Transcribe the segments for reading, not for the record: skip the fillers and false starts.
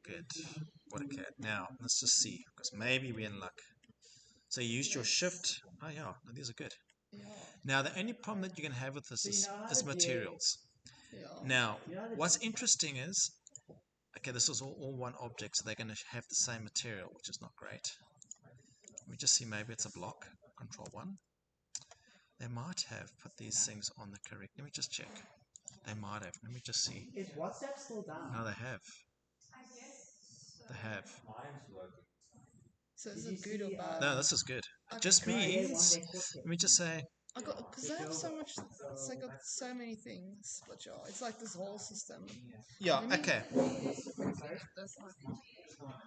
good. AutoCAD. Now, let's just see, because maybe we're in luck. So you used your shift. Oh yeah, these are good. Yeah. Now, the only problem that you're going to have with this is materials. Yeah. Now, what's interesting is, okay, this is all one object, so they're going to have the same material, which is not great. Let me just see, maybe it's a block. Control 1. They might have put these things on the correct. Let me just check. They might have. Let me just see. Is WhatsApp still down? No, they have. They have. So is it good or bad? No, this is good. It just means, let me just say, I got because I have so much. It's like got so many things, but yeah, it's like this whole system. yeah, okay.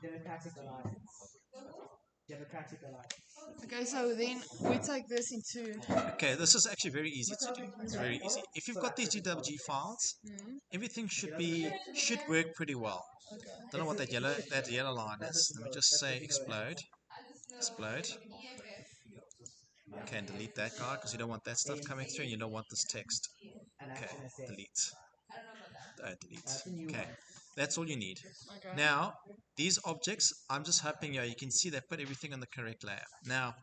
Democratic Alliance. Democratic Alliance. Okay, so then we take this into. Okay, this is actually very easy to do. It's very easy. If you've got these GWG files, everything should work pretty well. Okay. Don't know what that yellow line is. Let me just say explode. Explode. Okay, and delete that guy because you don't want that stuff coming through and you don't want this text. Okay, delete. Delete. Okay, that's all you need. Okay. Now, these objects, I'm just hoping you can see they put everything on the correct layer. Now,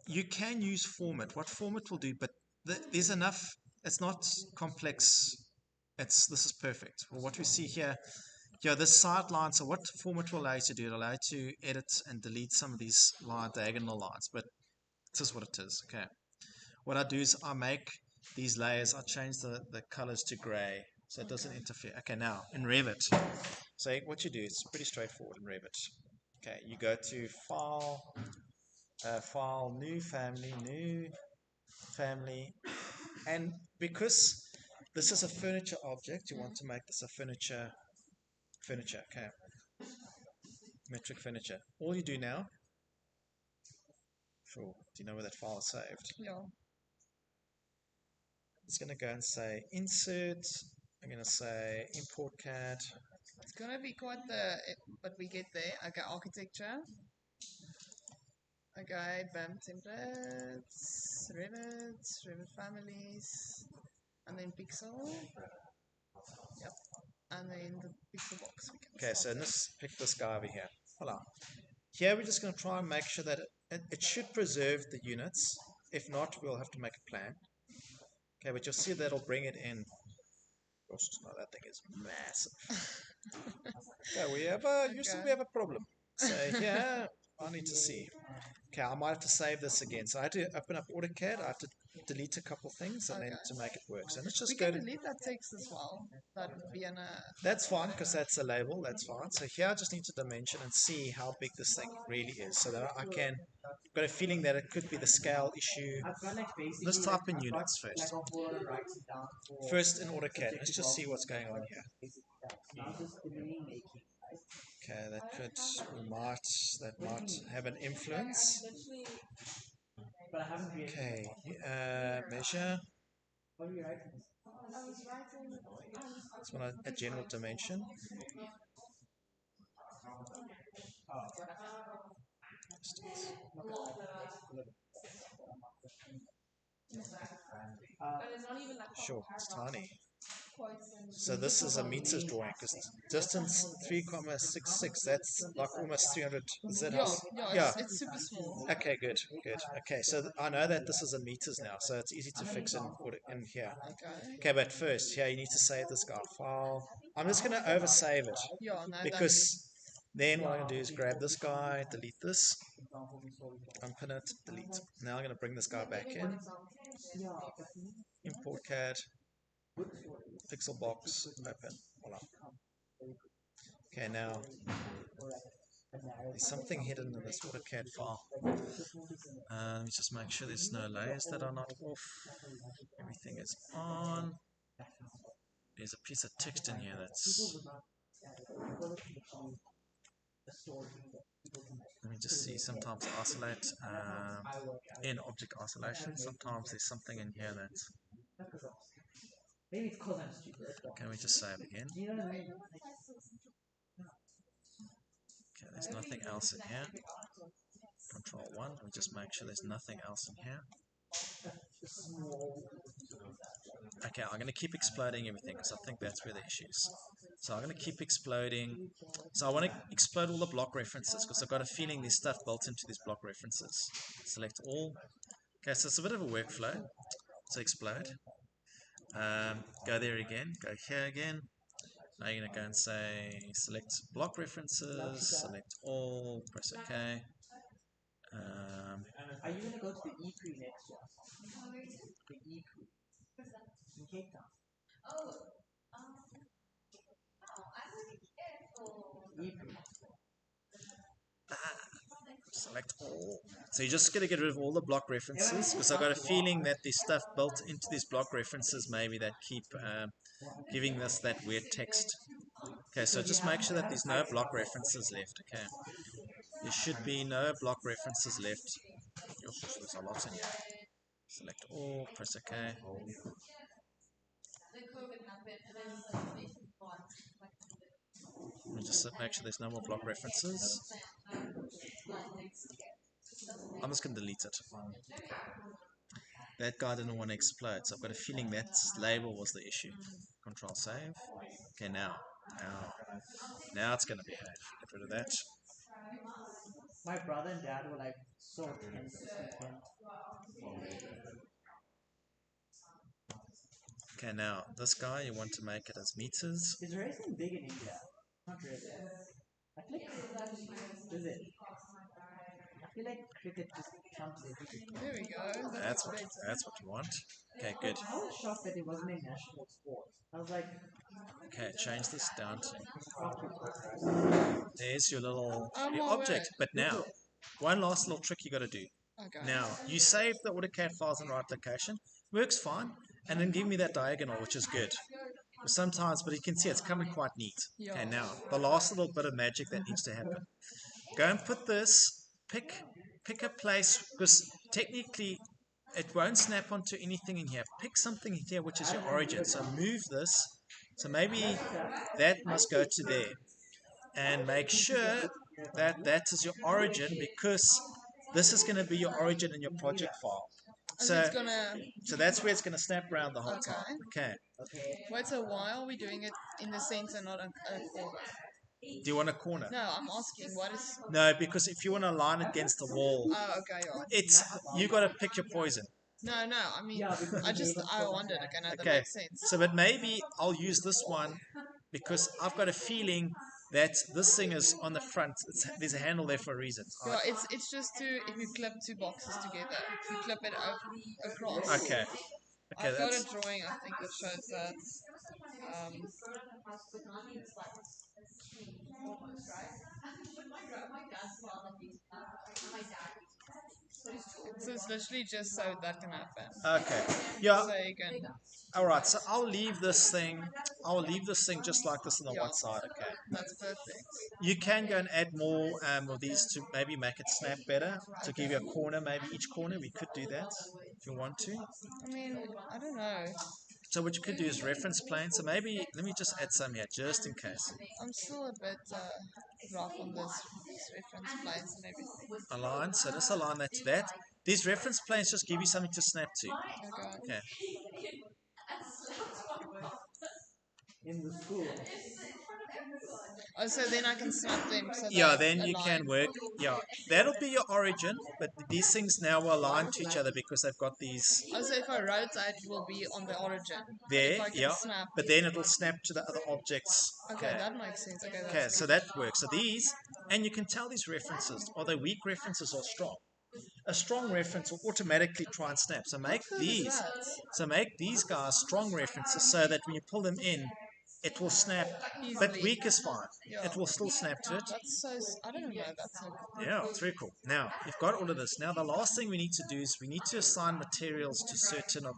you can use format. What format will do, but there's enough. It's not complex. This is perfect. Well, what we see here, this sideline. So what format will allow you to do? It allow you to edit and delete some of these diagonal lines, but this is what it is. Okay. What I do is I make these layers. I change the colors to gray so it doesn't interfere. Okay. Now in Revit, so what you do is pretty straightforward in Revit. Okay. You go to File. File, new family, and because this is a furniture object, you want to make this a furniture, okay, metric furniture. All you do now, sure, do you know where that file is saved? Yeah. It's going to go and say insert, I'm going to say import CAD. It's gonna be quite but we get there. Okay, architecture. Okay, BAM templates, Revit families, and then pixel. Yep. And then the pixel box. Okay, so pick this guy over here. Voila. Here we're just going to try and make sure that it should preserve the units. If not, we'll have to make a plan. Okay, but you'll see that'll bring it in. Gosh, that thing is massive. Okay, we have a problem. So here, I need to see. Okay, I might have to save this again. So I had to open up AutoCAD. I have to delete a couple things and then to make it work. So let's just we can delete that text as well. That would be That's fine because that's a label. That's fine. So here I just need to dimension and see how big this thing really is, so that I can. Got a feeling that it could be the scale issue. Let's type in units first. First in AutoCAD. Let's just see what's going on here. Okay, that might have an influence. Okay, measure. This one a general dimension. Sure, it's tiny. So this is a meters drawing because distance 3,66. That's like almost 300. Is that yeah. It's super small. Okay, good. Okay, so I know that this is in meters now, so it's easy to fix in here. Okay, but first, here you need to save this guy file. I'm just going to oversave it because then what I'm going to do is grab this guy, delete this, open it, delete. Now I'm going to bring this guy back in. Import CAD. Pixel box, open, voila. Okay, now there's something hidden in this AutoCAD file. Let me just make sure there's no layers that are not off. Everything is on. There's a piece of text in here that's. Let me just see. Sometimes isolate in object isolation. Sometimes there's something in here that's. Maybe it's because I'm stupid. Can we just save again? Okay, there's nothing else in here. Control 1. We just make sure there's nothing else in here. small. Okay, I'm going to keep exploding everything because I think that's where the issue is. So I'm going to keep exploding. So I want to explode all the block references because I've got a feeling there's stuff built into these block references. Select all. Okay, so it's a bit of a workflow. So explode. Go there again. Go here again. Now you're going to go and say select block references. Select all. Press OK. Are you gonna go to the E3 next year? The E3 in Cape Town. E3. Select all. So you're just going to get rid of all the block references because I've got a feeling that there's stuff built into these block references maybe that keep giving us that weird text. Okay, so just make sure that there's no block references left. Okay, there should be no block references left. Oof, there's a lot in here. Select all, press OK. Let me just make sure there's no more block references. I'm just going to delete it. That guy didn't want to explode, so I've got a feeling that label was the issue. Control save. Okay, now it's going to behave. Get rid of that. My brother and dad were like so tense this weekend. Okay, now this guy you want to make it as meters. Is racing big in India? Not really. I feel like is it? I feel like cricket just trumps everything. There we go. That's That's what you want. Okay, good. I was shocked that it wasn't a national sport. I was like, Okay, change this down to hockey sport. there's your little Oh your my object. But now, one last little trick you got to do. Okay. Now, you save the AutoCAD files in the right location, works fine, and then give me that diagonal, which is good. Sometimes, but you can see it's coming quite neat. Okay, now, the last little bit of magic that needs to happen. Go and put this, pick a place, because technically it won't snap onto anything in here. Pick something in here which is your origin. So move this. So maybe that must go to there. And make sure that that is your origin because this is going to be your origin in your project file. So it's gonna. So that's where it's going to snap around the whole time. Okay. Wait, so why are we doing it in the center, not a corner? Do you want a corner? No, I'm asking what is. No, because if you want to line it against the wall, Oh, okay, yeah. it's you got to pick your poison. No, I mean, I wondered. Okay, no, that Okay. makes sense. So, but maybe I'll use this one because I've got a feeling that this thing is on the front. There's a handle there for a reason. Yeah, it's just if you clip two boxes together, if you clip it across. Okay. Okay, I've got that's a drawing, I think, that shows that. So it's literally just so that can happen. okay. Yeah. So you can. All right. So I'll leave this thing. Just like this on the Yeah. one side. Okay. That's perfect. You can go and add more of these to maybe make it snap better. To give you a corner, maybe each corner. We could do that if you want to. I mean, I don't know. So what you could do is reference plane. So maybe let me just add some here just in case. I'm still a bit rough on these reference planes and everything. Align. So just align that to that. These reference planes just give you something to snap to. Okay. Okay. In the school. Oh, so then I can snap them. So Yeah, they then you align. can work. Yeah, that'll be your origin, but these things now will align to each other because they've got these Oh, so if I rotate, it will be on the origin. there. If I can Yeah, snap. but then it'll snap to the other objects. Okay, that makes sense. Okay, that's Okay, so good. that works. So these, and you can tell these references, are they weak references or strong? A strong reference will automatically try and snap. So make What is these, that? guys strong references so that when you pull them in, it will snap. But Easily. weak is fine. Yeah. It will still snap to it. That's so. I don't know. That's so cool. Yeah, it's very cool. Now, you've got all of this. Now, the last thing we need to do is we need to assign materials to certain of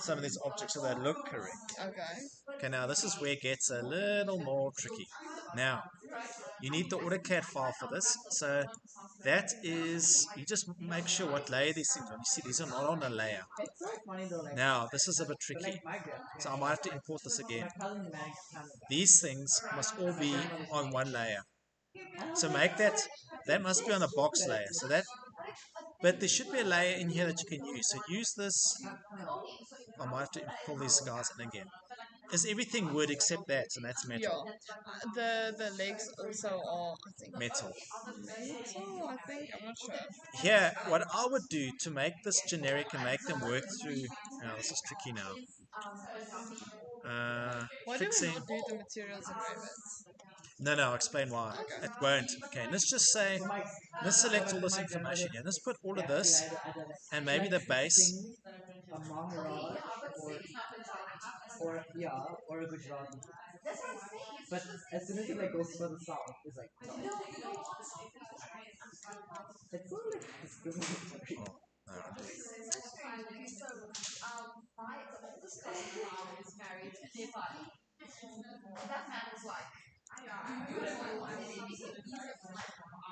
some of these objects so they look correct. Okay. Okay, now this is where it gets a little more tricky. Now, you need the AutoCAD file for this. So that is, you just make sure what layer these things are. You see, these are not on a layer. It's so funny though, like, Now, this is a bit tricky. like my grandma. So I might have to import this again. My cousin managed Canada. These things must all be on one layer. So make that must be on a box layer. So that But there should be a layer in here that you can use. So use this. I might have to pull these guys in again. Is everything wood except that, and that's metal. Yeah. The legs also are, I think, Metal. metal. I think, I'm not sure. Here, what I would do to make this generic and make them work through. Oh, this is tricky now. Why do we Fixing. not do the materials in Revit? No, I'll explain why. Okay. It won't. Okay, let's just say, let's select all this information here. Let's put all of this, and maybe the base. A Maharaj or yeah, or a Gujarati. But as soon as it like goes further south, it's like no. It's so like discriminatory. Oh, no.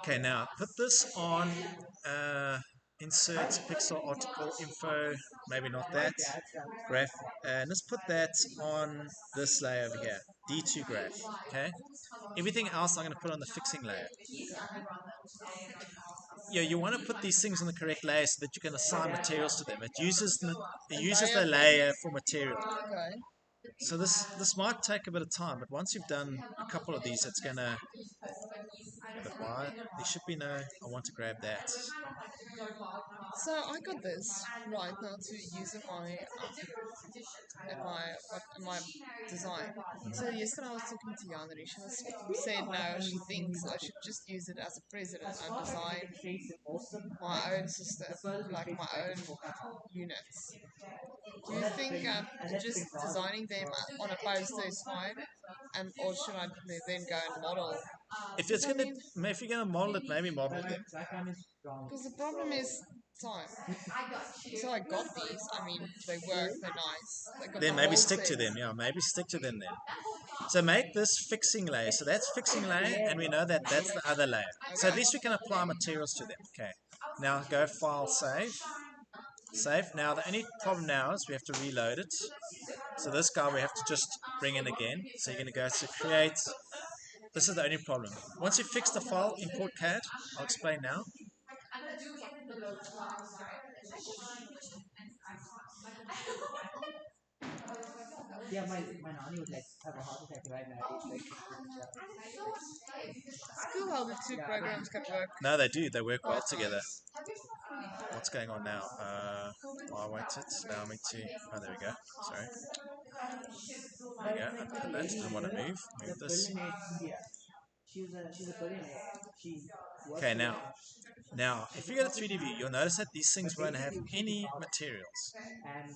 Okay, now put this on insert pixel article info, maybe not that, graph, and let's put that on this layer over here, D2 graph, okay? Everything else I'm going to put on the fixing layer. Yeah, you want to put these things on the correct layer so that you can assign materials to them. It uses the layer for material. Okay. So this might take a bit of time, but once you've done a couple of these, it's gonna. But why? There should be no. I want to grab that. So I got this right now to use in my design. So yesterday I was talking to Yana and she said no, she thinks I should just use it as a precedent and design my own system, like my own units. Do you think just designing them on a poster is fine, and or should I then go and model? If you're gonna model it, maybe model them. Because the problem is time. So I got these. I mean, they work. They're nice. They got Then the maybe whole stick to set. them. Yeah, maybe stick to them then. So make this fixing layer. So that's fixing layer, and we know that that's the other layer. So at least we can apply materials to them. Okay. Now go File, Save. Save. Now the only problem now is we have to reload it. So this guy we have to just bring in again. So you're going to go to Create. This is the only problem. Once you fix the file, import CAD. I'll explain now. Yeah, my nanny would like have a heart attack right now. It's like It's cool how the two programs can work. No, they do. They work well both together. ways. What's going on now? I waited. Allow me to. Oh, there we go. Sorry. There we go. I put that. Didn't want to move. Move this. India. She's a billionaire. She Okay, now, if you go to 3D view, you'll notice that these things won't have any materials. And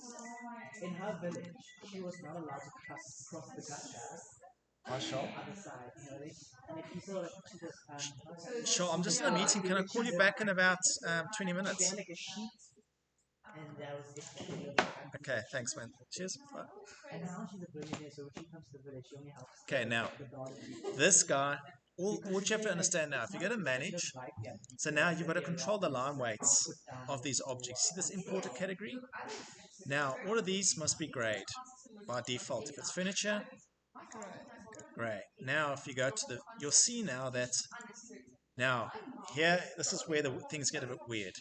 in her village, she was not allowed to cross the gutter Sure. other side, you know. And if you saw it, she just Sure, I'm just in a meeting. Can I call you back in about 20 minutes? she had like a sheet, and there was this. Okay, thanks, man. Cheers. Bye. And now she's a billionaire, so when she comes to the village, she only helps. Okay, now, this guy, what you have to understand now, if you go to manage, so now you've got to control the line weights of these objects. See this imported category? Now, all of these must be grayed by default. If it's furniture, gray. Now, if you go to you'll see now that, now, here, this is where the things get a bit weird.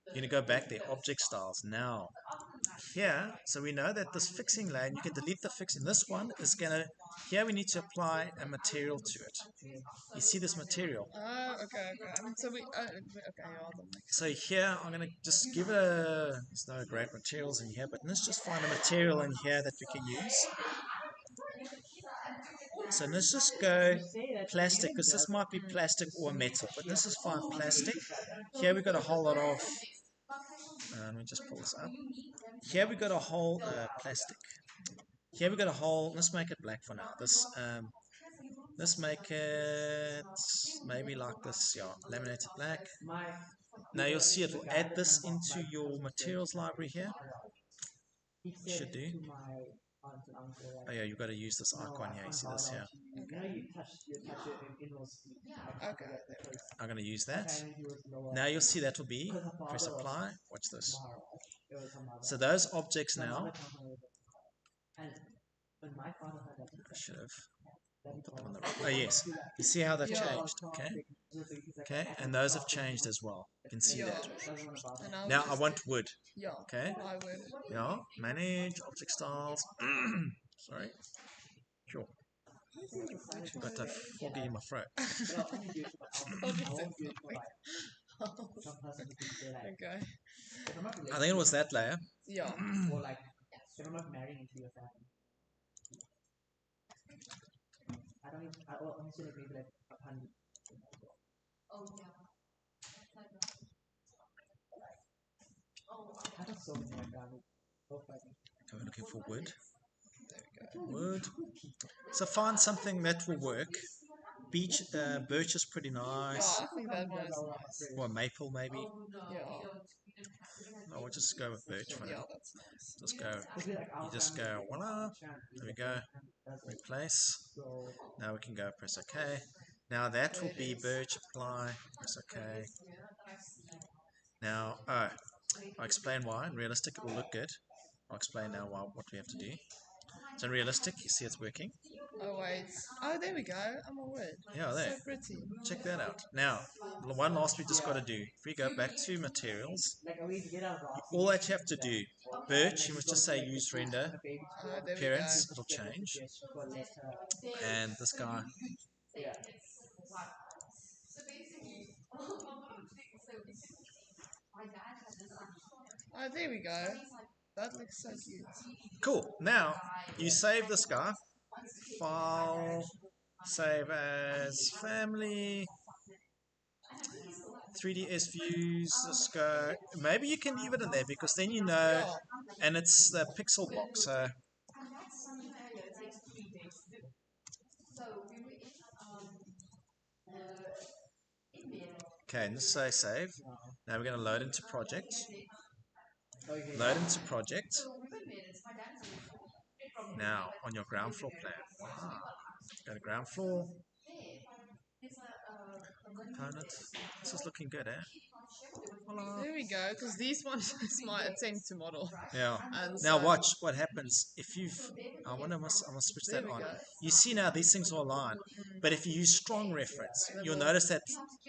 You're going to go back there, object styles. Now, here, so we know that this fixing lane, you can delete the fixing. This one is going to, here we need to apply a material to it. You see this material? Oh, okay. So So here, I'm going to just give it a, there's no great materials in here, but let's just find a material in here that we can use. So let's just go plastic, because this might be plastic or metal, but this is fine plastic. Here we've got a whole lot of, let me just pull this up. Here we've got a whole plastic. Here we've got a whole, let's make it black for now. Let's make it maybe like this, yeah, laminated black. Now you'll see it will add this into your materials library here. Should do. Oh yeah, you've got to use this icon here. You see this here? Okay. I'm going to use that. Now you'll see that will be, press apply, watch this. So those objects now, I should have put them on the right. Oh yes, you see how they've changed, okay? Okay, and those have changed as well. You can see Yeah. that. And now, Now I just, want wood. yeah. Okay. I would. Yeah. Manage object styles. Sorry. Sure. Got a foggy in my throat. Okay. I think it was that layer. Yeah. Or like, if I'm not marrying into your family. I don't even, I honestly like maybe like 100. I got so many like that. Okay, we're looking for wood. Wood. So find something that will work. Birch is pretty Yeah, nice. I think that one is nice. Or maple maybe. Yeah. No, we'll just go with birch for Yeah, now. that's nice. Just go. You just go. Voila. There we go. Replace. Now we can go press OK. Now that will be birch. Apply. Press OK. Now, I'll explain why. In realistic, it will look good. I'll explain now what we have to do. So in realistic, you see it's working. Oh, wait. Oh, there we go. I'm all word. Yeah, there. So pretty. Check that out. Now, the one last we just got to do. If we go back to materials, all that you have to do, birch, you must just say use render Oh, there we go. appearance, it'll change. And this guy, Oh, there we go. That looks so cute. cool. Now, you save this guy, file, save as family, 3ds views, let's go. Maybe you can leave it in there because then you know, Yeah. and it's the pixel box. So okay, and just say save. Now we're going to load into project. Load into project. Now on your ground floor plan, go to ground floor. Component. This is looking good, eh? Voila. There we go. Because these ones is my attempt to model. Yeah. And Now so- watch what happens if you've. I must switch There that we on. go. You see now these things are aligned, but if you use strong reference, you'll notice that.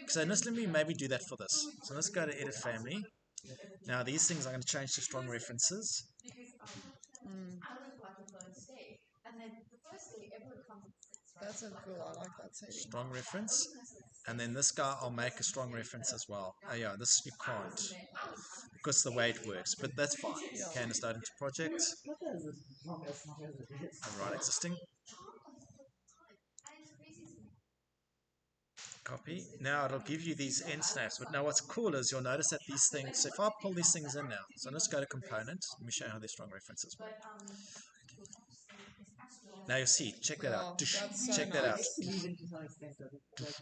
So let's let me maybe do that for this. So let's go to edit family. Now these things I'm going to change to strong references. That's so cool. I like that setting. Strong reference, and then this guy I'll make a strong reference as well. Oh yeah, this you can't because the way it works, but that's fine. Okay, and start into project. Right, existing. Copy. Now it'll give you these end snaps, but now what's cool is you'll notice that these things, so if I pull these things in now, so let's go to component, let me show you how they're strong references work. Now you'll see, check that out. Yeah, that's so Check that out. nice.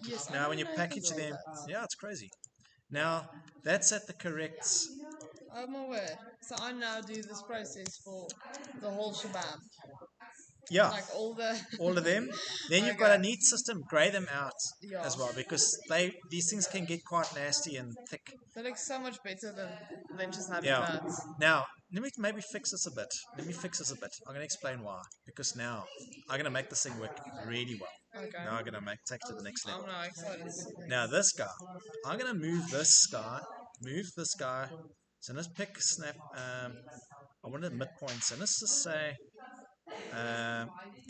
Yes, I Now when you didn't know package could do them, that. yeah, it's crazy. Now that's at the correct, Oh my word. So I now do this process for the whole shabam. yeah, Like all the all of them. Then you've got a neat system, grey them out Yeah. as well, because these things can get quite nasty and thick. That looks so much better than just having Yeah. that. Now, let me maybe fix this a bit. I'm going to explain why. Because now, I'm going to make this thing work really well. Okay. Now I'm going to take it to the next level. I'm now excited to see this. Now, this guy, I'm going to move this guy. So let's pick snap. I wanted midpoint. So let's just say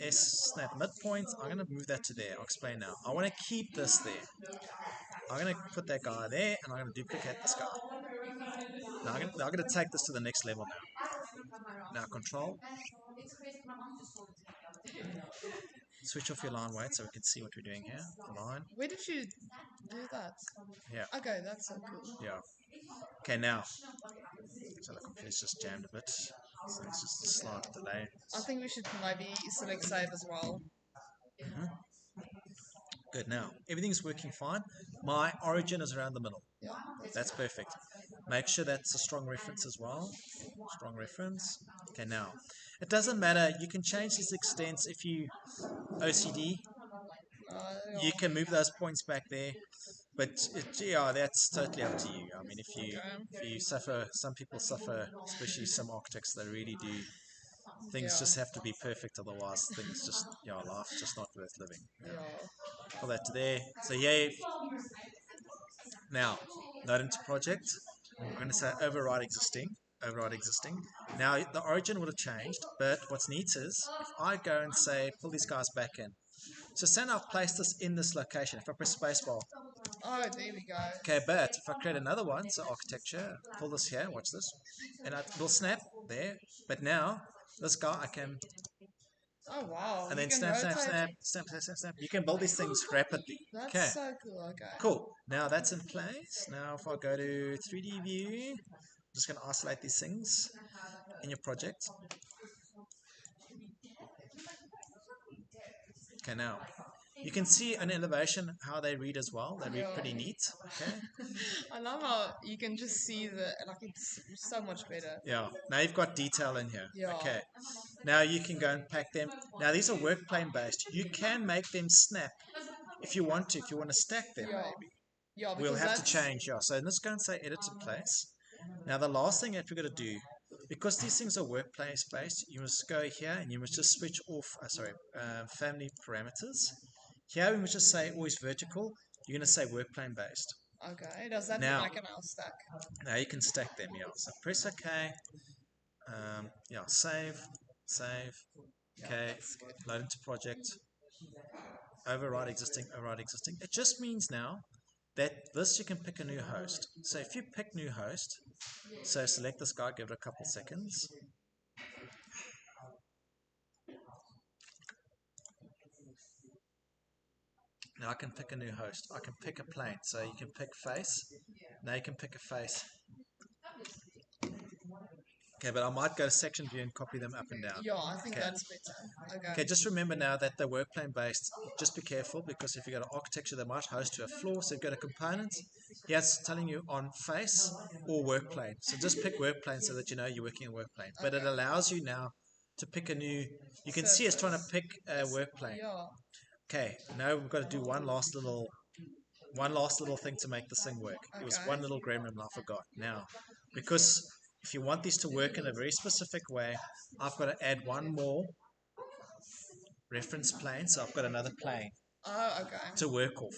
S snap midpoint. I'm going to move that to there. I'll explain now. I want to keep this there. I'm going to put that guy there, and I'm going to duplicate this guy. Now I'm going to take this to the next level now. Now control. Switch off your line weight so we can see what we're doing here. The line. Where did you do that? Yeah. Okay, that's so cool. Yeah. Okay, now. So the computer's just jammed a bit. So it's just a slight delay. I think we should maybe select save as well. Good. Now, everything's working fine. My origin is around the middle. Yeah. That's perfect. Make sure that's a strong reference as well. Strong reference. Okay, now. It doesn't matter. You can change these extents if you OCD. You can move those points back there. But yeah, that's totally up to you. I mean, if you suffer, some people suffer, especially some architects, they really do. Things just have to be perfect, otherwise things just, life's just not worth living. Yeah. Pull that to there. So yeah, Now, load into project. I'm going to say override existing. Override existing. Now, the origin would have changed, but what's neat is if I go and say pull these guys back in. So say now I've placed this in this location. If I press spacebar, Oh, there we go. okay, but if I create another one, so architecture, pull this here, watch this, and it will snap there. But now this guy I can, Oh wow. and You then can snap, snap, rotate. snap, snap, snap, snap, snap. You can build these things rapidly. That's Okay, so cool. Okay. cool. Now that's in place. Now if I go to 3D view, I'm just going to isolate these things in your project. Okay, now you can see an elevation how they read as well. They read Yeah. pretty neat. Okay. I love how you can just see like it's so much better. Yeah. Now you've got detail in here. Yeah. Okay. Now you can go and pack them. Now these are work plane based. You can make them snap if you want to. If you want to stack them, Yeah. maybe. Yeah, We'll because have to that's change. Yeah. So let's go and say edit in place. Now the last thing that we're going to do, because these things are workplace based, you must go here and you must just switch off. Family parameters. Here we must just say always vertical. You're going to say work plane based. okay. Does that Now, mean I can now stack? now you can stack them. Yeah. So press OK. Yeah. Save. Save. Okay. That's good. Load into project. Override existing. Override existing. It just means now that this you can pick a new host. So if you pick new host, so select this guy, give it a couple seconds. Now I can pick a new host. I can pick a plane. So you can pick face. Now you can pick a face. Okay, but I might go to section view and copy them up and down. Yeah, I think Okay. that's better. Okay. Okay, just remember now that the work plane based, just be careful because if you go to architecture, they might host to a floor. So you go to components. Here it's telling you on face or work plane. So just pick work plane so that you know you're working in work plane. But it Okay. allows you now to pick a new, you can see it's trying to pick a work plane. Yeah. Okay, now we've got to do one last little thing to make this thing work. It was Okay. one little gremlin I forgot. Now, because if you want these to work in a very specific way, I've got to add one more reference plane. So I've got another plane Oh, okay. to work off.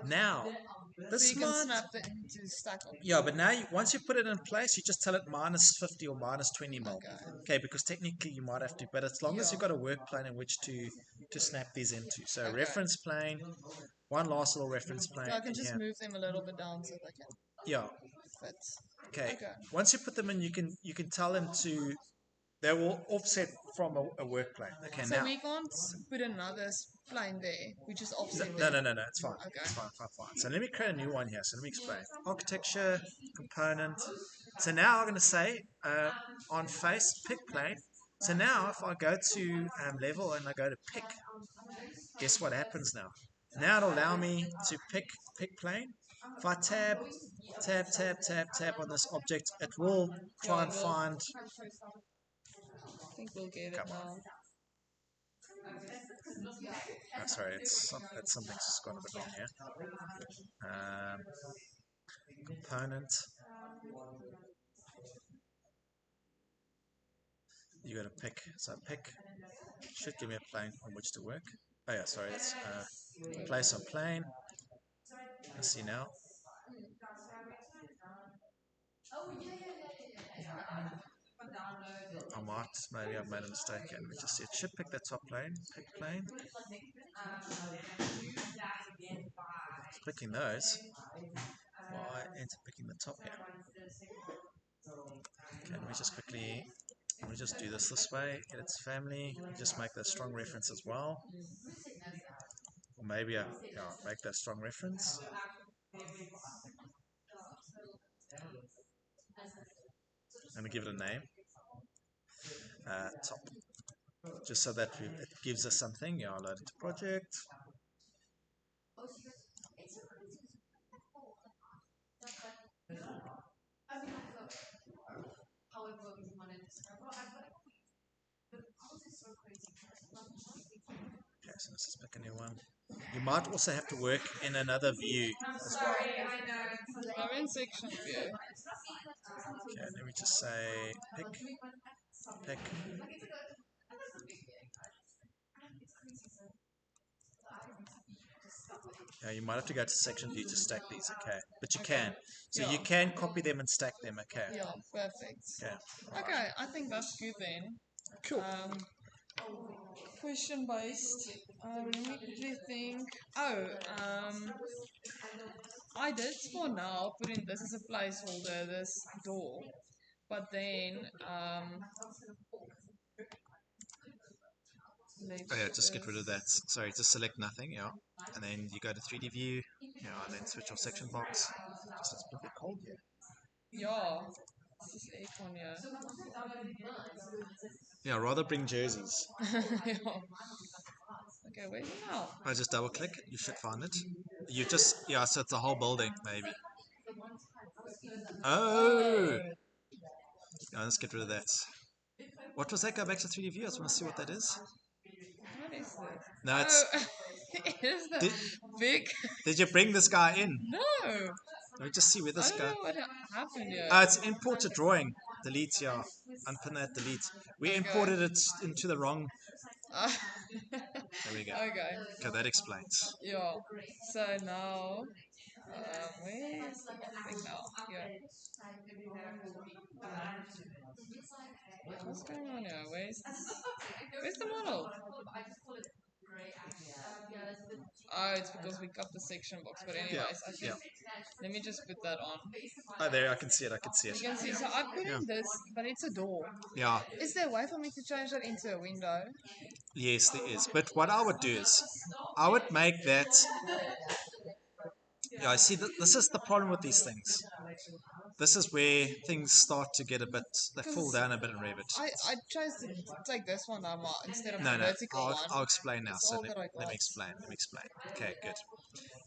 Now, So this you can might, snap it into stack on. yeah, but now once you put it in place, you just tell it minus 50 or minus 20 mil. Okay, because technically you might have to, but as long as Yeah. you've got a work plane in which to snap these into. So Okay. reference plane, one last little reference plane. So I can in just here. move them a little bit down so they can Yeah. fit. Okay. Okay. Once you put them in, you can tell them to. They will offset from a work plane. Okay. So Now. we can't put another plane there. We just offset No, them. no. It's fine. Okay. It's fine, fine, fine. So let me create a new one here. So let me explain. Architecture, component. So now I'm going to say on face, pick plane. So now if I go to level and I go to pick, guess what happens now? Now it'll allow me to pick plane. If I tab on this object, it will try and find. I think we'll get it Come now. Oh, sorry, something's just gone a bit wrong here. Component. You got to pick. So pick should give me a plane on which to work. Oh yeah, sorry, it's place on plane. Let's see now. Maybe I've made a mistake here. Let me just see. It should pick the top plane. Pick plane. It's picking those. Why enter picking the top here? Okay, let me just do this way. Edit family. Just make that strong reference as well. Or maybe make that strong reference. Let me give it a name. Top. Just so that it gives us something. Yeah, I'll load it to project. Okay, so let's just pick a new one. You might also have to work in another view as well. I'm in section view. Okay, let me just say pick. You might have to go to section view to stack these, okay? But you can. So you Yeah. can copy them and stack them, okay? Yeah, perfect. Okay. Okay, I think that's good then. Cool. Question based. Let me quickly think. I did for now put in this as a placeholder, this door, but then let's Oh yeah, just get rid of that. Sorry, just select nothing, yeah. And then you go to 3D view, yeah, and then switch off section box. Just it's bloody cold here. Yeah, this is aircon, yeah. Yeah, rather bring jerseys. Yeah. Okay, where's it now? I just double click, you should find it. You just, yeah, so it's a whole building, maybe. Oh! Yeah, let's get rid of that. What was that? Go back to 3D view. I just want to see what that is. What is this? No, it's. It is the Did, big. did you bring this guy in? No! Let me just see where I this don't guy. know what happened here. It's import a drawing. Delete, yeah. Unpin that, delete. We Okay. imported it into the wrong. Uh, There we go. okay. Okay, that explains. Yeah. So now, where's the thing now? Yeah. What's going on here? Where's the model? Oh, it's because we cut the section box. But anyways, Yeah, I think yeah. let me just put that on. Oh, there, I can see it. I can see it. You can see. So I put in this, but it's a door. Yeah, Is there a way for me to change that into a window? yes, there is. But what I would do is, I would make that. Yeah, I see. This is the problem with these things. This is where things start to get a bit. They fall down a bit in Revit. I chose to take this one down instead of No, the no. vertical one. I'll explain now. It's So all let, that I let me got. explain. Let me explain. Okay, good.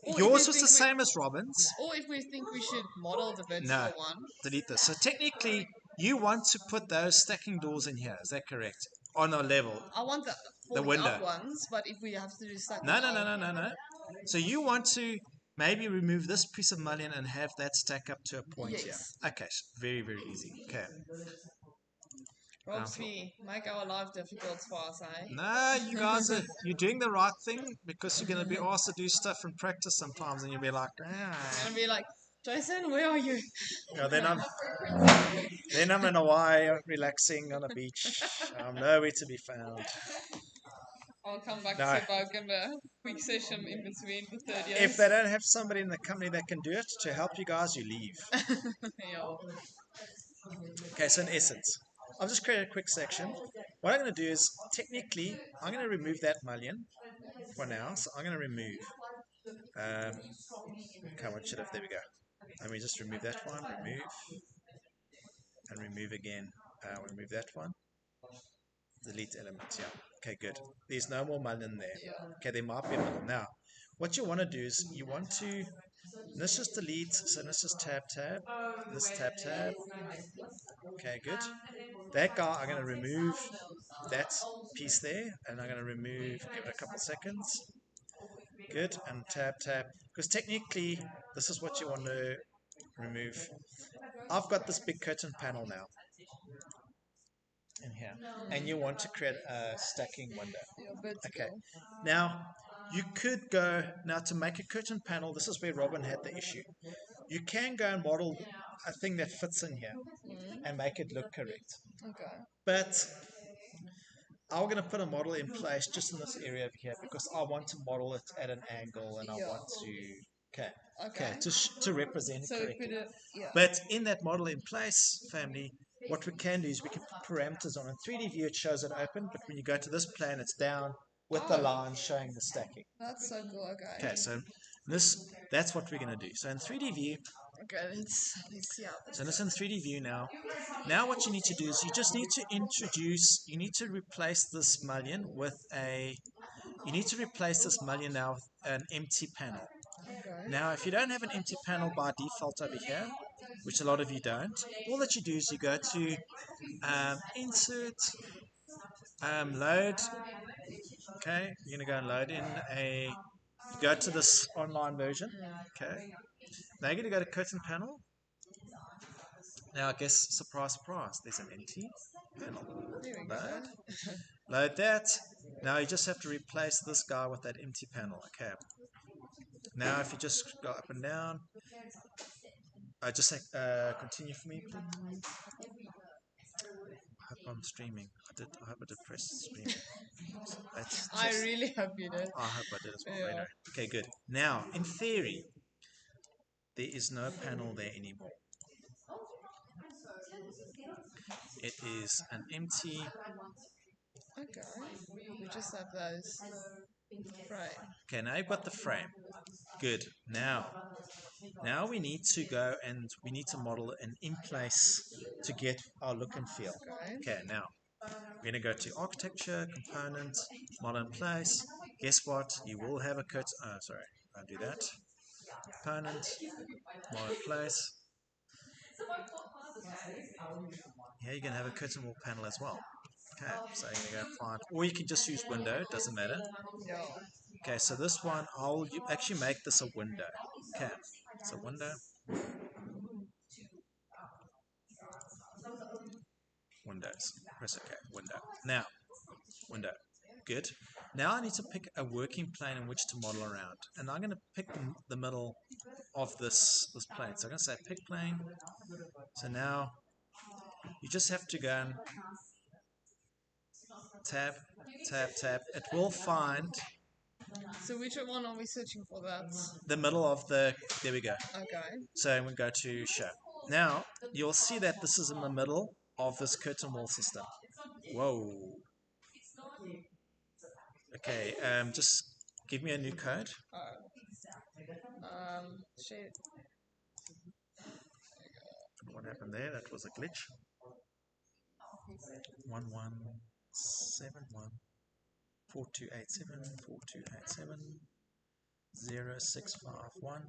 Or if Yours you was the think same as Robin's. Or if we think we should model the vertical No, one. delete this. So technically, you want to put those stacking doors in here. Is that correct? On a level. I want the falling window. up ones, but if we have to do stacking, No. So you want to maybe remove this piece of mullion and have that stack up to a point Yes. here. Okay, very, very easy. Okay. Robs, we make our life difficult for us, eh? No, you guys you're doing the right thing because you're gonna be asked to do stuff in practice sometimes, and you'll be like, And be like, Jason, where are you? Yeah, then I'm in Hawaii relaxing on a beach. I'm nowhere to be found. I'll come back No. to Bouk in a quick session in between the third years. If they don't have somebody in the company that can do it to help you guys, you leave. Yeah. Okay, so in essence, I've just created a quick section. What I'm going to do is, technically, I'm going to remove that mullion for now. So I'm going to remove. Okay, what should have? There we go. Let me just remove that one, remove, and remove again. We'll remove that one. Delete element, yeah. Okay, good. There's no more mullion there. Okay, there might be a mullion. Now, what you want to do is you want to, let's just delete, so let's just tab, this tab. Okay, good. That guy, I'm going to remove that piece there, and I'm going to remove, give it a couple seconds. Good, and tab. Because technically, this is what you want to remove. I've got this big curtain panel now in here, and you want to create a stacking window. Okay, now you could go now to make a curtain panel. This is where Robin had the issue. You can go and model a thing that fits in here and make it look correct. Okay. But I'm going to put a model in place just in this area over here because I want to model it at an angle and I want to to represent So it we correctly. put it, yeah. But in that model in place, family, what we can do is we can put parameters on. In 3D view, it shows it open, but when you go to this plan, it's down with the line showing the stacking. That's so cool. Okay. Okay, so that's what we're going to do. So in 3D view, Okay, let's see how this so this in 3D view now. Now what you need to do is you need to replace this mullion with now with an empty panel. Okay. Now, if you don't have an empty panel by default over here, which a lot of you don't, all that you do is you go to insert, load. Okay, you're going to go and load in go to this online version. Okay, now you're going to go to curtain panel. Now, I guess, surprise, there's an empty panel. There we go. Load that. Now you just have to replace this guy with that empty panel. Okay. Now if you just go up and down, just say continue for me, please. I hope I'm streaming. I hope I did press stream. That's I just, really hope you did. I hope I did as well. Yeah. Right now. Okay, good. Now, in theory, there is no panel there anymore. It is an empty. Okay. We just have those. Right. Okay, now you've got the frame. Good. Now we need to go and we need to model an in place to get our look and feel. Okay. Okay, now we're going to go to architecture, component, model in place. Guess what? You will have a curtain. Oh, sorry, I'll do that. Component, model in place. Here you're going to have a curtain wall panel as well. Okay, so you can go find, or you can just use window, doesn't matter. Yeah. Okay, so this one, I'll actually make this a window. Okay, so window. Windows. Press OK. Window. Now, window. Good. Now I need to pick a working plane in which to model around. And I'm going to pick the middle of this plane. So I'm going to say pick plane. So now you just have to go and tab, tab, tab. It will find So which one are we searching for? That's the middle of the, there we go. okay. So we go to show. Now you'll see that this is in the middle of this curtain wall system. Whoa. Okay, just give me a new code. Shit. What happened there? That was a glitch. 1171 4287 4287 0651.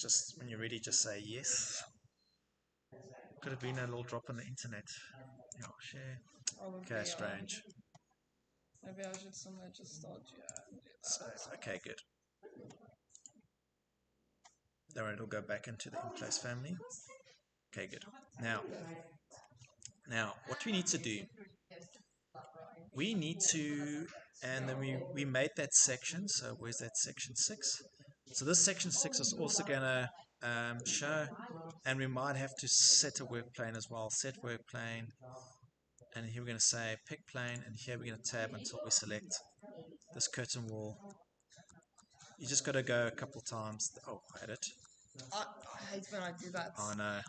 Just when you're ready, just say yes. Could have been a little drop on the internet. Yeah, share. Okay, strange. Maybe I should somewhere just start you. Save. Okay, good. Then it'll go back into the in-place family. Okay, good. Now, what we need to do, we need to, and then we made that section. So where's that section 6? So this section 6 is also going to show, and we might have to set a work plane as well. Set work plane, and here we're going to say pick plane, and here we're going to tab until we select this curtain wall. You just got to go a couple times. Oh, edit. I hate when I do that. Oh no.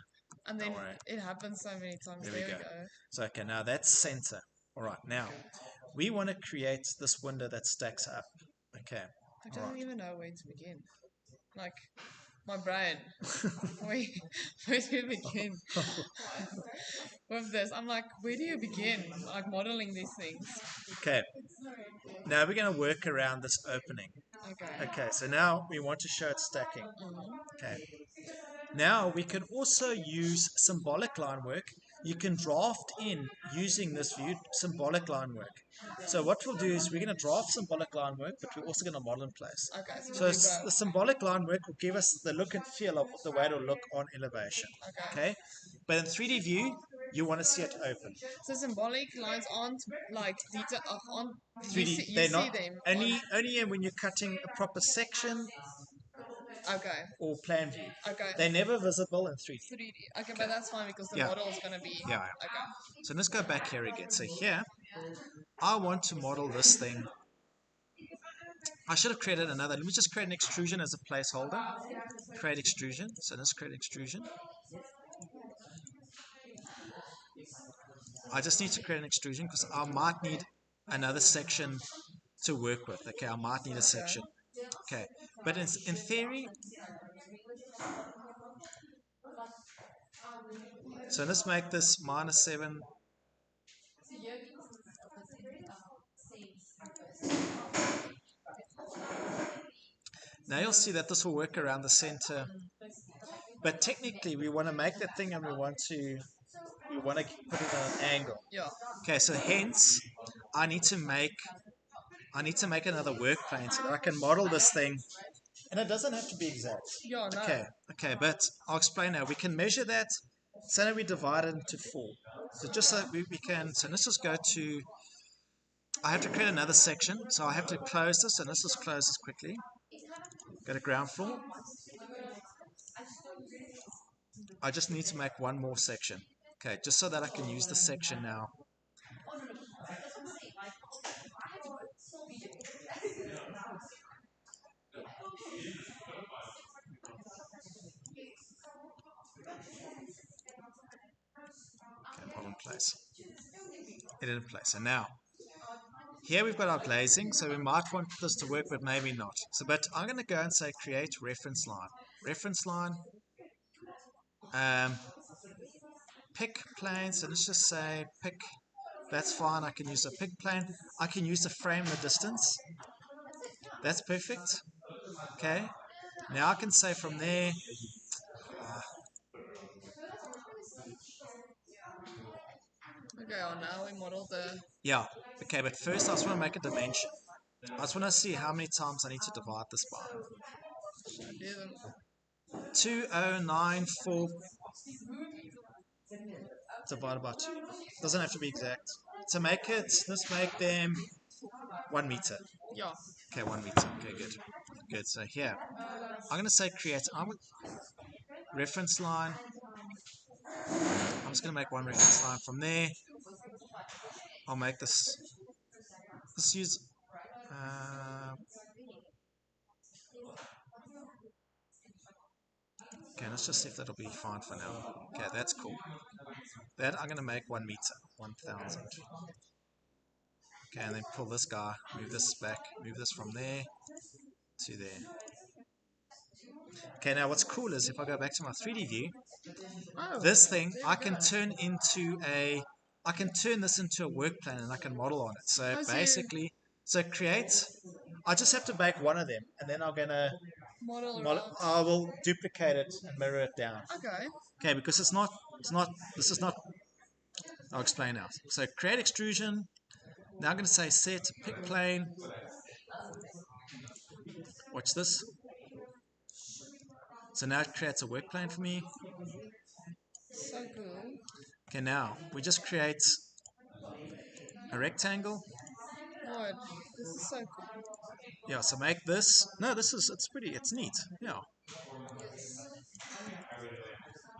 And then it happens so many times. There we go. So okay, now that's center. All right, now we want to create this window that stacks up. Okay. I don't even know where to begin. Like my brain. where do you begin with this? I'm like, where do you begin? Like modeling these things. Okay. Now we're going to work around this opening. Okay, so now we want to show it stacking. Okay. Now we can also use symbolic line work. You can draft in using this view symbolic line work. So what we'll do is we're going to draft symbolic line work, but we're also going to model in place. Okay. So the symbolic line work will give us the look and feel of the way it'll look on elevation. Okay. But in 3D view, you want to see it open. So symbolic lines aren't like detail on 3D. They're not only when you're cutting a proper section. Okay. Or plan view. Okay. They're never visible in 3D. 3D. Okay, but that's fine because the model is going to be. Yeah. Okay. So let's go back here again. So here, I want to model this thing. I should have created another. Let me just create an extrusion as a placeholder. Create extrusion. So let's create extrusion. I just need to create an extrusion because I might need another section to work with. Okay, I might need a section. Okay, but in theory, so let's make this -7. Now you'll see that this will work around the center, but technically we want to make that thing and we want to put it at an angle. Yeah. Okay, so hence I need to make another work plane so that I can model this thing, and it doesn't have to be exact. Yeah, no. Okay, but I'll explain now. We can measure that. So now we divide it into 4. So just so we can. So let's just go to. I have to create another section, so I have to close this, and let's just close this quickly. Go to ground floor. I just need to make one more section. Okay, just so that I can use the section now. Okay, bottom place. Edit place. And now, here we've got our glazing, so we might want this to work, but maybe not. So, but I'm going to go and say create reference line. Reference line. Pick plane. So let's just say pick. That's fine. I can use a pick plane. I can use the frame the distance. That's perfect. Okay. Now I can say from there. Okay, well now we model the... Yeah. Okay, but first I just want to make a dimension. I just want to see how many times I need to divide this by. Should I do them? 2094 divided by 2. Doesn't have to be exact. To make it, let's make them 1 meter. Yeah. Okay, 1 meter. Okay, good. Good. So here, I'm going to say create. Reference line. I'm just going to make one reference line. From there, I'll make this. Let's use. Okay, let's just see if that'll be fine for now. Okay, that's cool. That I'm going to make 1 meter, 1000. Okay, and then pull this guy, move this back, move this from there to there. Okay, now what's cool is if I go back to my 3D view, this thing I can turn this into a work plan and I can model on it. So basically, create. I just have to make one of them, and then I'm gonna I will duplicate it and mirror it down. Okay. Okay, because this is not. I'll explain now. So create extrusion. Now I'm going to say set pick plane. Watch this. So now it creates a work plane for me. So cool. Okay, now we just create a rectangle. What? This is so cool. Yeah, so make this. No, it's pretty, it's neat. Yeah.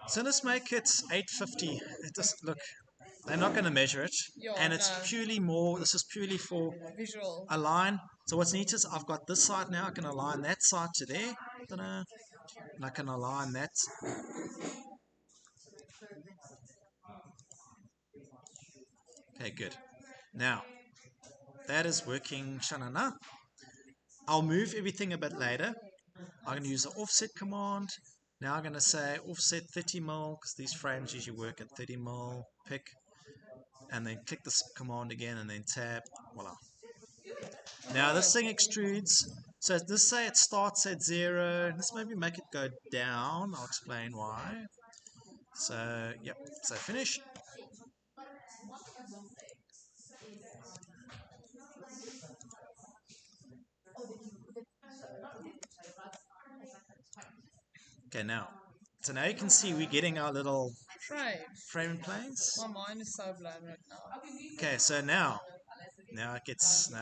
So let's make it 850. Look, they're not going to measure it. Yeah, and it's purely more, this is purely for visual. Align. So what's neat is I've got this side now. I can align that side to there. And I can align that. Okay, good. Now, that is working. Shanana. I'll move everything a bit later. I'm going to use the offset command. Now I'm going to say offset 30 mil because these frames usually work at 30 mil. Pick. And then click this command again and then tab. Voila. Now this thing extrudes. So let's say it starts at 0. Let's maybe make it go down. I'll explain why. So, yep. So finish. Okay, now. So now you can see we're getting our little frame planes. My mind is so blown right now. Okay, so now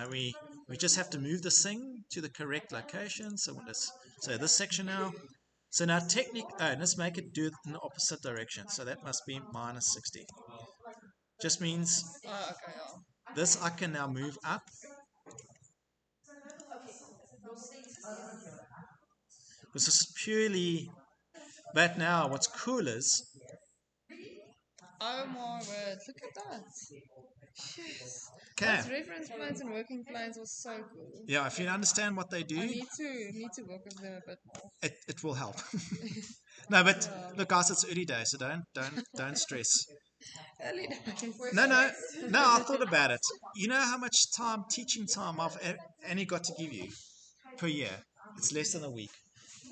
we just have to move this thing to the correct location. So this section now. So now let's make it do it in the opposite direction. So that must be minus 60. Just means this I can now move up. This is purely, but now what's cool is, oh my word, look at that. Yes. Okay. Those reference planes and working planes was so cool. Yeah, if you understand what they do, I need to work with them a bit more. It will help. No, but look, guys, it's early days, so don't stress. Early days. No, I thought about it. You know how much teaching time I've only got to give you per year? It's less than a week.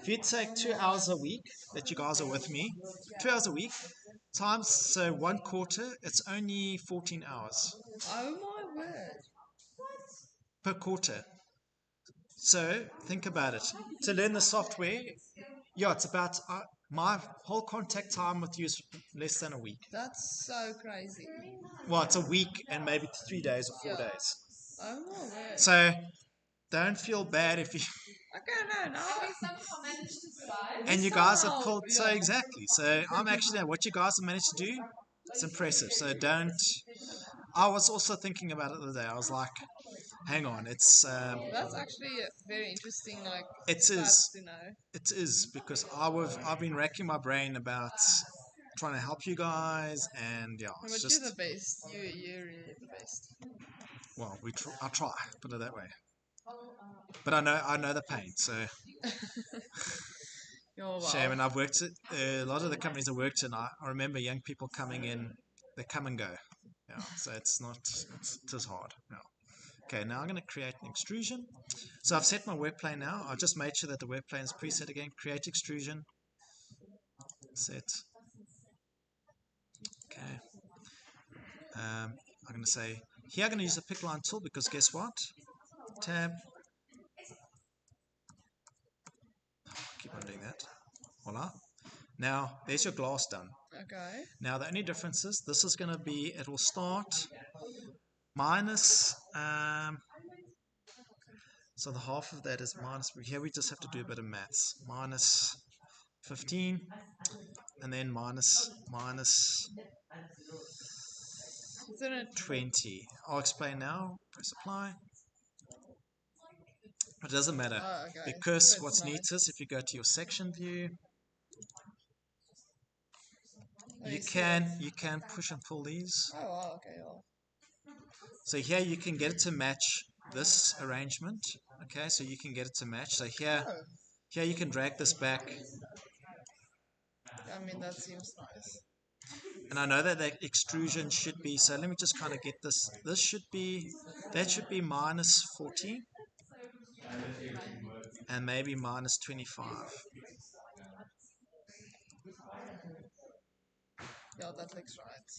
If you take 2 hours a week that you guys are with me, 2 hours a week times so 1/4, it's only 14 hours Oh my word. per quarter. So think about it. To learn the software, yeah, it's about my whole contact time with you is less than a week. That's so crazy. Well, it's a week and maybe 3 days or 4 days. I'm not aware. So don't feel bad if you Okay, no, now. and you guys have Somehow, pulled so yeah. exactly. So I'm actually what you guys have managed to do. It's impressive. So don't. I was also thinking about it the other day. I was like, hang on, That's actually a very interesting, like, it stats is to know. it is because I've been racking my brain about trying to help you guys, and yeah, No, it's but you're the just best. You're really the best. well, I try put it that way. But I know the pain. So Oh, shame, wow. and I've worked at a lot of the companies I worked in. I remember young people coming in, they come and go. Yeah, so it's not it is hard. Yeah. Okay, now I'm going to create an extrusion. So I've set my work plane now. I've just made sure that the work plane is preset again. Create extrusion. Set. Okay. I'm going to say here I'm going to use the pick line tool because guess what? Tab. Keep on doing that. Voila. Now there's your glass done. Okay. Now the only difference is this is going to be, it will start minus, so the half of that is minus, here we just have to do a bit of maths. Minus 15 and then minus Isn't it? 20. I'll explain now. Press apply. It doesn't matter Oh, okay. because So it's what's neat nice. is if you go to your section view, Oh, you see it. can push and pull these. Oh, wow. Okay. Well. So here you can get it to match this arrangement. Okay, so you can get it to match. So here Oh, you can drag this back, I mean, that seems nice. and I know that the extrusion should be, so let me just kind of get this. This should be, that should be minus 40 and maybe minus 25. Yeah, that looks right.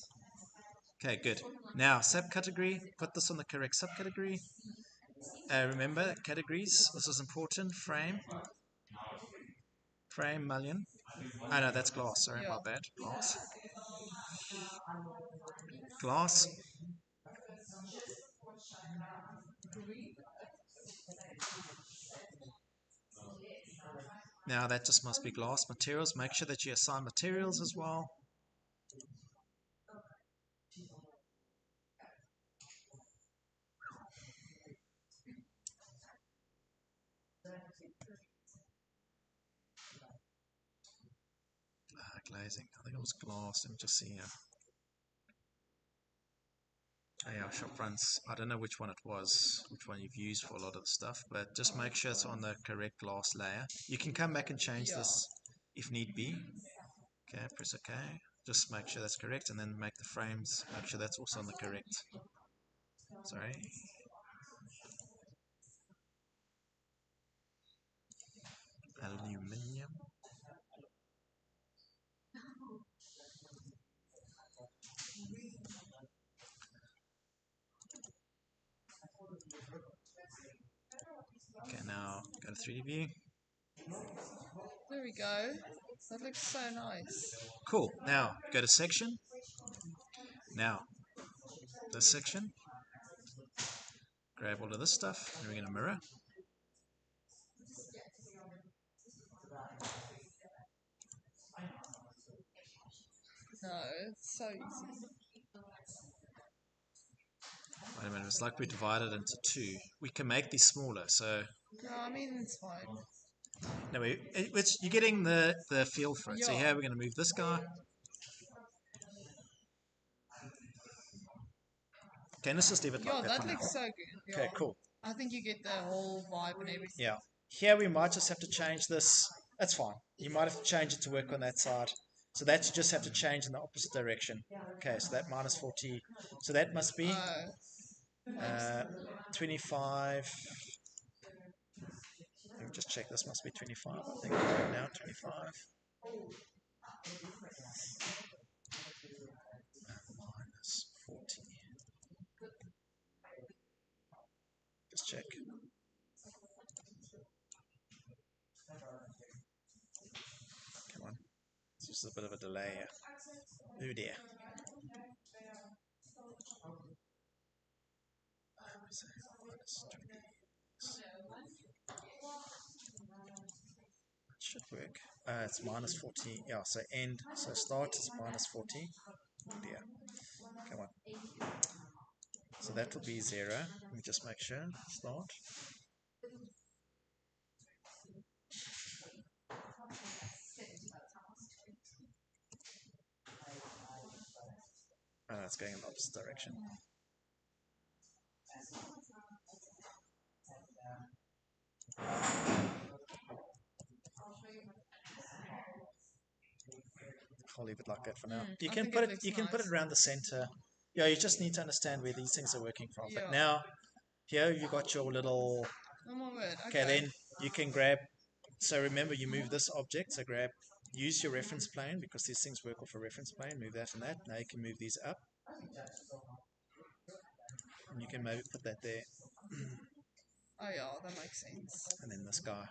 Okay, good. Now subcategory, put this on the correct subcategory. Remember categories, this is important. Frame mullion. Oh no, that's glass. Sorry, my Yeah. bad. Glass. Now that just must be glass materials. Make sure that you assign materials as well. Glazing. I think it was glass. Let me just see here. Oh yeah, shop fronts. I don't know which one it was, which one you've used for a lot of the stuff, but just make sure it's on the correct glass layer. You can come back and change Yeah. this if need be. Okay, press OK. Just make sure that's correct, and then make the frames, make sure that's also on the correct. Sorry. Aluminium. Okay, now go to 3D view. There we go. That looks so nice. Cool. Now go to section. Now this section. Grab all of this stuff, and we're going to mirror. No, it's so easy. Wait a minute, it's like we divided into two. We can make these smaller, so No, I mean, it's fine. no, you're getting the feel for it. So Yeah. here we're going to move this guy. Okay, let's just leave it Yeah, like that that for now. looks so good. Okay, Yeah. cool. I think you get the whole vibe and everything. Yeah. Here we might just have to change this. That's fine. You might have to change it to work on that side. So that you just have to change in the opposite direction. Okay, so that minus 40. So that must be 25. Let me just check. This must be 25. I think right now 25. Minus 40. Just check. Come on. It's just a bit of a delay here. Oh dear. should work. It's minus 40. Yeah, so end. So start is minus 40. Oh dear. Come on. So that will be 0. Let me just make sure. Start. Oh, it's going in the opposite direction. I'll leave it like that for now. You I can think put it it. looks You can put it nice. around the center. Yeah, you just need to understand where these things are working from. Yeah. But now, here you got your little. Oh my word. Okay, Okay. then you can grab. So remember, you move this object. So grab. Use your reference plane because these things work off a reference plane. Move that and that. Now you can move these up, and you can maybe put that there, Oh yeah, that makes sense. and then this guy.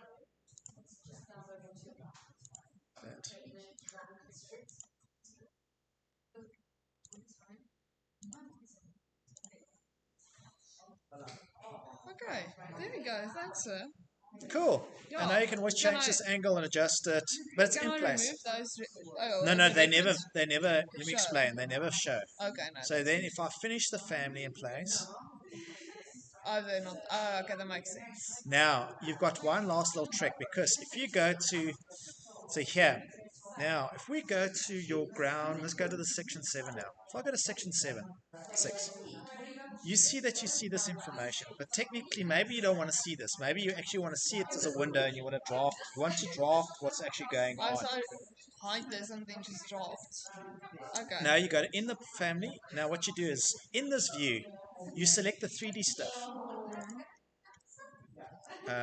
That. Okay, there we go. Thanks, sir. Cool. Yeah. And now you can always Can change I this angle and adjust it, but it's can in I place. remove those? Oh, No, no, the they never, reference they never. Let me show. explain. They never show. Okay, no. So then, if I finish the family in place, Oh, they're not. Oh, okay, that makes sense. now you've got one last little trick because if you go to, so here, now if we go to your ground, let's go to the section 7 now. If I go to section 7, 6, you see that you see this information, but technically maybe you don't want to see this. Maybe you actually want to see it as a window and you want to draft. You want to draft what's actually going Oh, on. so I hide this and then just draft. Okay. Now you go in the family. Now what you do is in this view, you select the 3D stuff.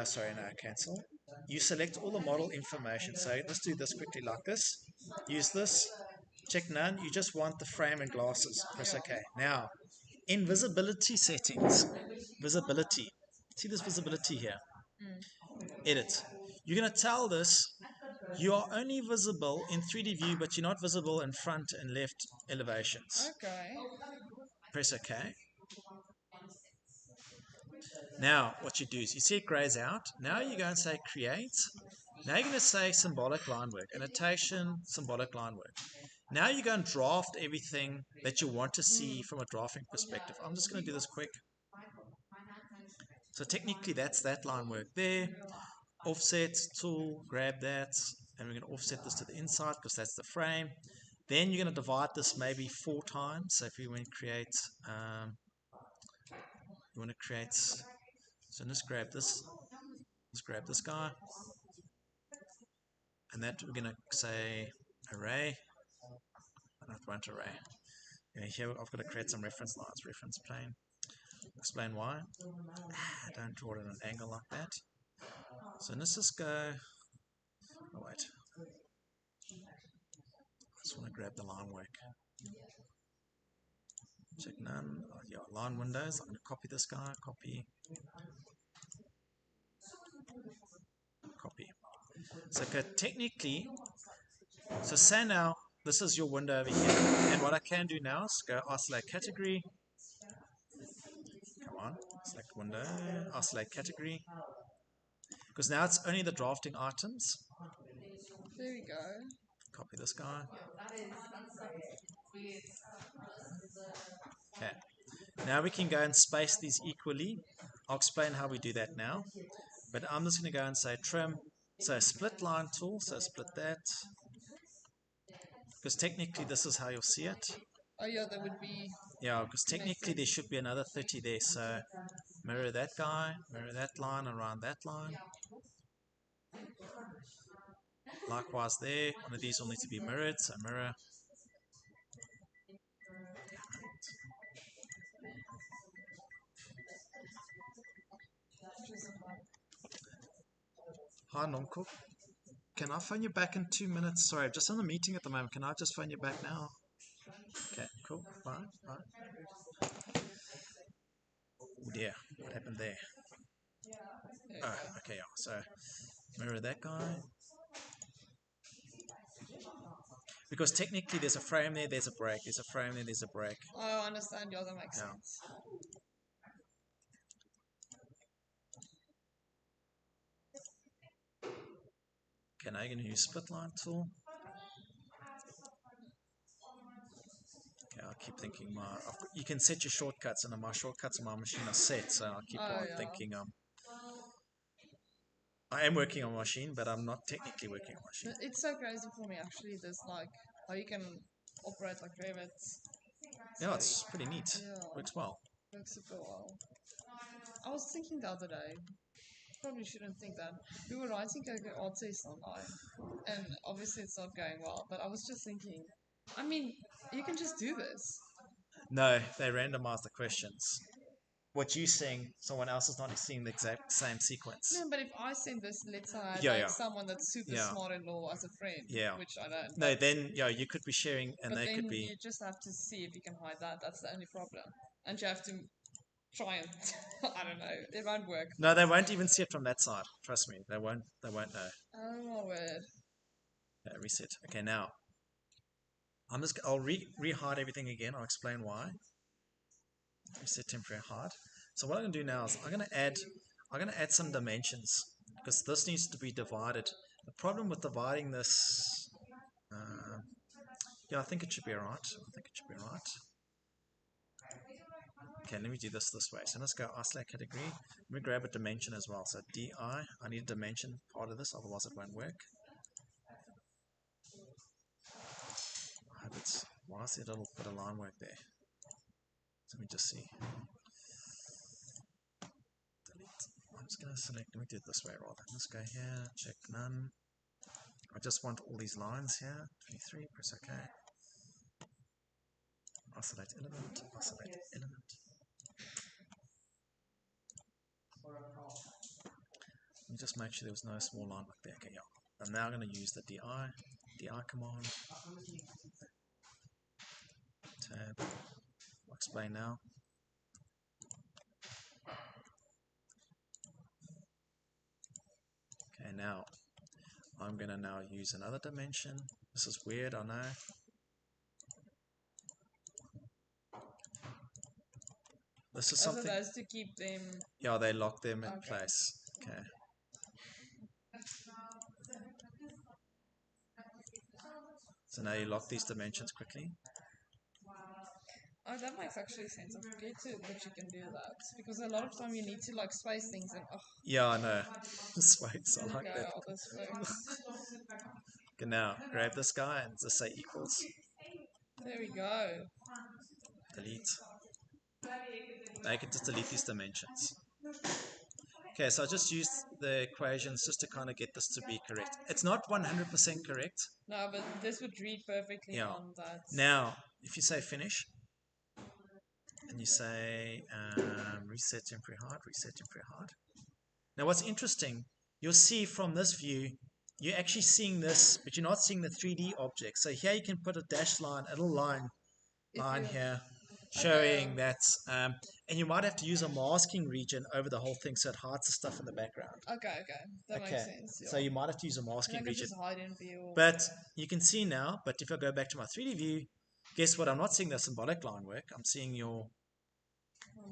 Sorry, no, cancel. You select all the model information. So let's do this quickly like this. Use this. Check none. You just want the frame and glasses. Press OK. Now, in visibility settings, visibility. See this visibility here? Edit. You're going to tell this you are only visible in 3D view, but you're not visible in front and left elevations. Okay. Press OK. Now, what you do is you see it grays out. Now you go and say create. Now you're going to say symbolic line work, annotation, symbolic line work. Now you go and draft everything that you want to see from a drafting perspective. I'm just going to do this quick. So technically that's that line work there. Offset tool, grab that, and we're going to offset this to the inside because that's the frame. Then you're going to divide this maybe 4 times. So if you want to create, so let's grab this. Let's grab this guy. And that we're going to say array. I don't want array. And here I've got to create some reference lines, reference plane. Explain why. Don't draw it at an angle like that. So let's just go. Oh wait. I just want to grab the line work. Check none. Oh, yeah, line windows. I'm going to copy this guy. Copy. Copy. So technically, so say now this is your window over here. And what I can do now is go isolate category. Come on, select window, isolate category. Because now it's only the drafting items. There we go. Copy this guy. Okay. Now we can go and space these equally. I'll explain how we do that now. But I'm just going to go and say trim. So split line tool. So split that. Because technically this is how you'll see it. Oh yeah, that would be. Yeah, because technically there should be another 30 there. So mirror that guy, mirror that line around that line. Likewise there, one of these will need to be mirrored, so mirror. Hi Nomcook. Can I phone you back in 2 minutes? Sorry, I'm just in a meeting at the moment. Can I just phone you back now? Okay, cool. Bye. Bye. Oh dear, what happened there? Oh, okay, yeah. So mirror that guy. Because technically there's a frame there, there's a break. There's a frame there, there's a break. Oh, I understand. Yeah, that makes sense. Okay, now you're going to use split line tool. Okay, I'll keep thinking you can set your shortcuts, and my shortcuts on my machine are set, so I'll keep on yeah. thinking. I am working on my machine, but I'm not technically working on my machine. It's so crazy for me actually. This like how you can operate like Revit. Yeah, it's pretty neat. Yeah. Works well. Works super well. I was thinking the other day. Probably shouldn't think that. We were writing a art test online, and obviously it's not going well. But I was just thinking. I mean, you can just do this. No, they randomize the questions. What you seeing, someone else is not seeing the exact same sequence. No, but if I send this letter, I Yeah, like yeah. someone that's super Yeah. smart in law as a friend, Yeah. which I don't. No, then you could be sharing, and But they then could be. you just have to see if you can hide that. That's the only problem, and you have to try and I don't know. It won't work. No, they won't even see it from that side. Trust me, they won't. They won't know. Oh my word. Okay, reset. Okay, now I'll re-hide everything again. I'll explain why. Reset temporary hide. So what I'm going to do now is I'm going to add some dimensions because this needs to be divided. The problem with dividing this, yeah, I think it should be alright. I think it should be alright. Okay, let me do this way. So let's go isolate category. Let me grab a dimension as well. So DI, I need a dimension part of this, otherwise it won't work. Why is there a little bit of line work there? Let me just see. Delete. I'm just going to select, let me do it this way rather. Let's go here, check none. I just want all these lines here. 23, press OK. Isolate element, isolate element. Let me just make sure there was no small line like there. Okay, yeah. I'm now going to use the DI command. Tab. I'll explain now. Okay, now I'm going to now use another dimension. This is weird, I know. This is something. That's to keep them. Yeah, they lock them in place. Okay. So now you lock these dimensions quickly. Oh, that makes actually sense. I forget that you can do that because a lot of time you need to like space things and Yeah, I know. Space, I like okay, that. all this works. Okay, now grab this guy and just say equals. There we go. Delete. Now you can just delete these dimensions. Okay, so I just used the equations just to kind of get this to be correct. It's not 100% correct. No, but this would read perfectly on that. Now, if you say finish, and you say reset temporary hide, reset temporary hide. Now what's interesting, you'll see from this view, you're actually seeing this, but you're not seeing the 3D object. So here you can put a dash line, a little line here, showing that, and you might have to use a masking region over the whole thing so it hides the stuff in the background. Okay, that makes sense. Yeah. So you might have to use a masking region. Just hide in view. But you can see now, but if I go back to my 3D view, guess what? I'm not seeing the symbolic line work. I'm seeing your...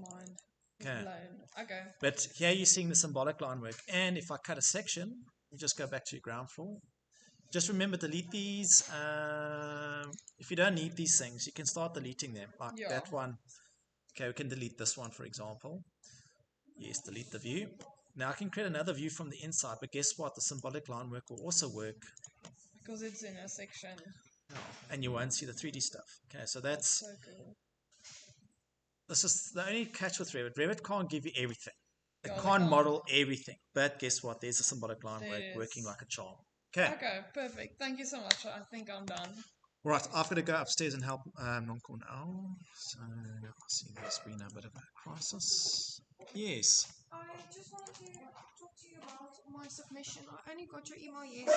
Mind. Okay. But here you're seeing the symbolic line work. And if I cut a section, you just go back to your ground floor. Just remember, delete these. If you don't need these things, you can start deleting them. Like that one. Okay, we can delete this one, for example. Yes, delete the view. Now I can create another view from the inside, but guess what? The symbolic line work will also work. Because it's in a section. And you won't see the 3D stuff. Okay, so that's so cool. This is the only catch with Revit. Revit can't give you everything. It can't model everything. But guess what? There's a symbolic line working like a charm. Okay, perfect. Thank you so much. I think I'm done. Right, I've got to go upstairs and help Noncore now. So I see there's been a bit of a crisis. Yes. I just wanted to talk to you about my submission. I only got your email yesterday.